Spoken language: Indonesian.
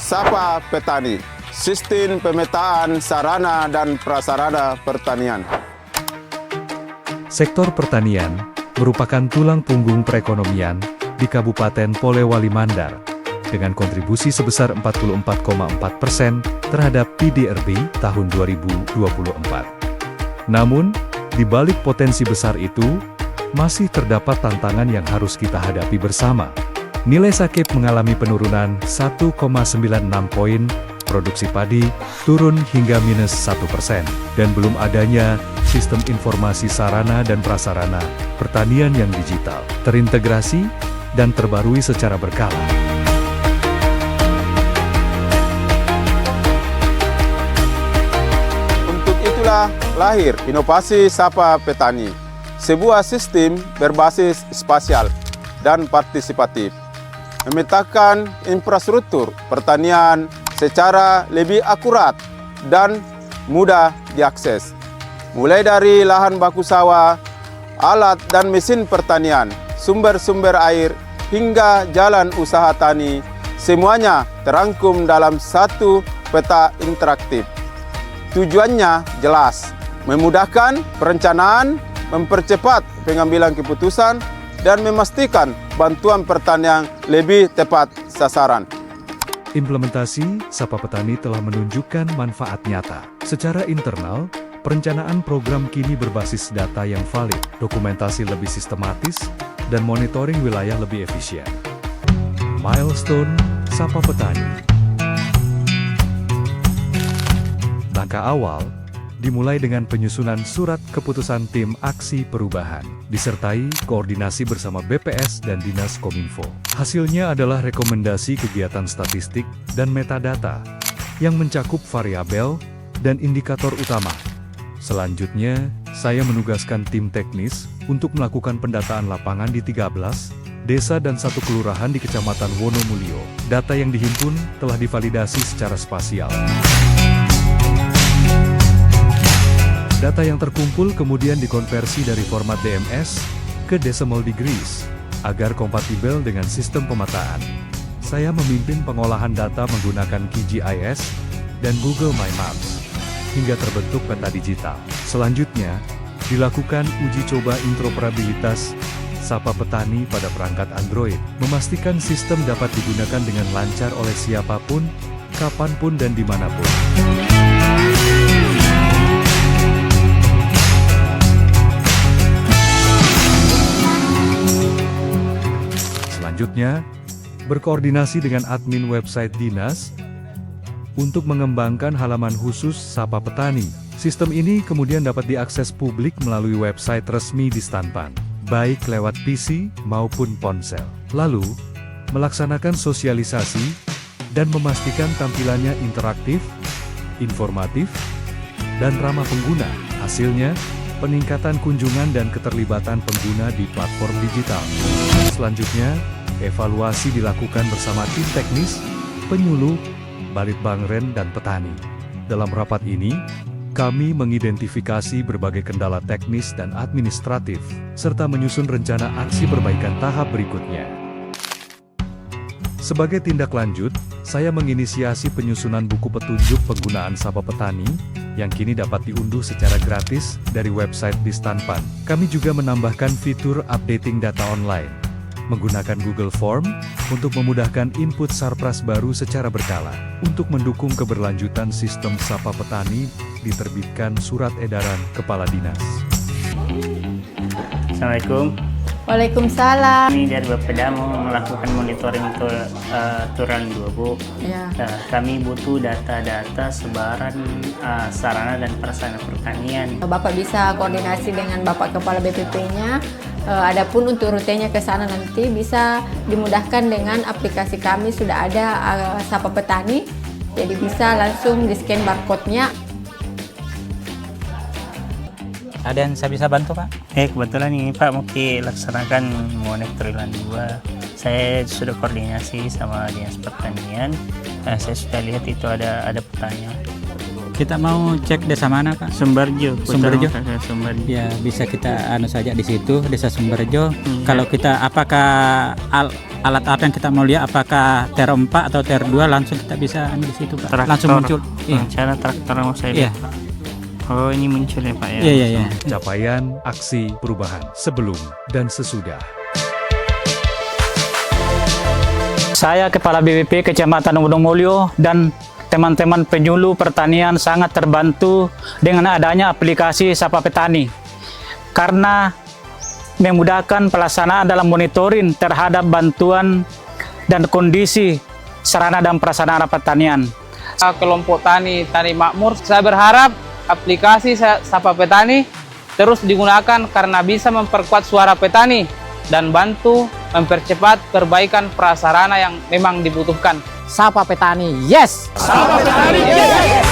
Sapa Petani, sistem pemetaan sarana dan prasarana pertanian. Sektor pertanian merupakan tulang punggung perekonomian di Kabupaten Polewali Mandar, dengan kontribusi sebesar 44,4% terhadap PDRB tahun 2024. Namun, di balik potensi besar itu, masih terdapat tantangan yang harus kita hadapi bersama. Nilai SAKIP mengalami penurunan 1,96 poin, produksi padi turun hingga minus 1%, dan belum adanya sistem informasi sarana dan prasarana pertanian yang digital, terintegrasi, dan terbarui secara berkala. Untuk itulah lahir inovasi Sapa Petani, sebuah sistem berbasis spasial dan partisipatif, memetakan infrastruktur pertanian secara lebih akurat dan mudah diakses. Mulai dari lahan baku sawah, alat dan mesin pertanian, sumber-sumber air, hingga jalan usaha tani, semuanya terangkum dalam satu peta interaktif. Tujuannya jelas, memudahkan perencanaan, mempercepat pengambilan keputusan, dan memastikan bantuan pertanian lebih tepat sasaran. Implementasi Sapa Petani telah menunjukkan manfaat nyata. Secara internal, perencanaan program kini berbasis data yang valid, dokumentasi lebih sistematis, dan monitoring wilayah lebih efisien. Milestone Sapa Petani. Langkah awal dimulai dengan penyusunan surat keputusan tim aksi perubahan, disertai koordinasi bersama BPS dan Dinas Kominfo. Hasilnya adalah rekomendasi kegiatan statistik dan metadata yang mencakup variabel dan indikator utama. Selanjutnya, saya menugaskan tim teknis untuk melakukan pendataan lapangan di 13 desa dan 1 kelurahan di Kecamatan Wonomulyo. Data yang dihimpun telah divalidasi secara spasial. Data yang terkumpul kemudian dikonversi dari format DMS ke decimal degrees, agar kompatibel dengan sistem pemetaan. Saya memimpin pengolahan data menggunakan QGIS dan Google My Maps, hingga terbentuk peta digital. Selanjutnya, dilakukan uji coba interoperabilitas Sapa Petani pada perangkat Android, memastikan sistem dapat digunakan dengan lancar oleh siapapun, kapanpun dan dimanapun. Selanjutnya, berkoordinasi dengan admin website Dinas untuk mengembangkan halaman khusus Sapa Petani. Sistem ini kemudian dapat diakses publik melalui website resmi di Stampan, baik lewat PC maupun ponsel. Lalu, melaksanakan sosialisasi dan memastikan tampilannya interaktif, informatif, dan ramah pengguna. Hasilnya, peningkatan kunjungan dan keterlibatan pengguna di platform digital. Selanjutnya, evaluasi dilakukan bersama tim teknis, penyuluh, Balitbangren, dan petani. Dalam rapat ini, kami mengidentifikasi berbagai kendala teknis dan administratif, serta menyusun rencana aksi perbaikan tahap berikutnya. Sebagai tindak lanjut, saya menginisiasi penyusunan buku petunjuk penggunaan Sapa Petani, yang kini dapat diunduh secara gratis dari website di Stampan. Kami juga menambahkan fitur updating data online, menggunakan Google Form untuk memudahkan input sarpras baru secara berkala. Untuk mendukung keberlanjutan sistem Sapa Petani, diterbitkan surat edaran Kepala Dinas. Assalamualaikum. Waalaikumsalam. Ini dari Bapeda mau melakukan monitoring Turan 2, Bu. Ya. Kami butuh data-data sebaran sarana dan prasarana pertanian. Bapak bisa koordinasi dengan Bapak Kepala BPP-nya. Adapun untuk rutenya ke sana nanti bisa dimudahkan dengan aplikasi kami sudah ada Sapa Petani. Jadi bisa langsung di-scan barcode-nya. Ada yang saya bisa bantu, Pak? Kebetulan ini Pak mau laksanakan monitoring 2. Saya sudah koordinasi sama Dinas Pertanian. Saya sudah lihat itu ada petanya. Kita mau cek desa mana, Pak? Sumberjo. Sumberjo. Sumberjo. Ya, bisa kita saja di situ, Desa Sumberjo. Kalau kita apakah alat apa yang kita mau lihat, apakah Tier 4 atau Tier 2, langsung kita bisa di situ Pak. Traktor. Langsung muncul. Iya. Cara traktor mau saya Iya. lihat. Oh, ini muncul ya Pak ya. Iya, iya, iya. Capaian aksi perubahan sebelum dan sesudah. Saya Kepala BPP Kecamatan Wonomulyo dan teman-teman penyuluh pertanian sangat terbantu dengan adanya aplikasi Sapa Petani. Karena memudahkan pelaksanaan dalam monitoring terhadap bantuan dan kondisi sarana dan prasarana pertanian. Kelompok Tani Makmur, saya berharap aplikasi Sapa Petani terus digunakan karena bisa memperkuat suara petani dan bantu mempercepat perbaikan prasarana yang memang dibutuhkan. Sapa Petani, yes! Sapa Petani, yes!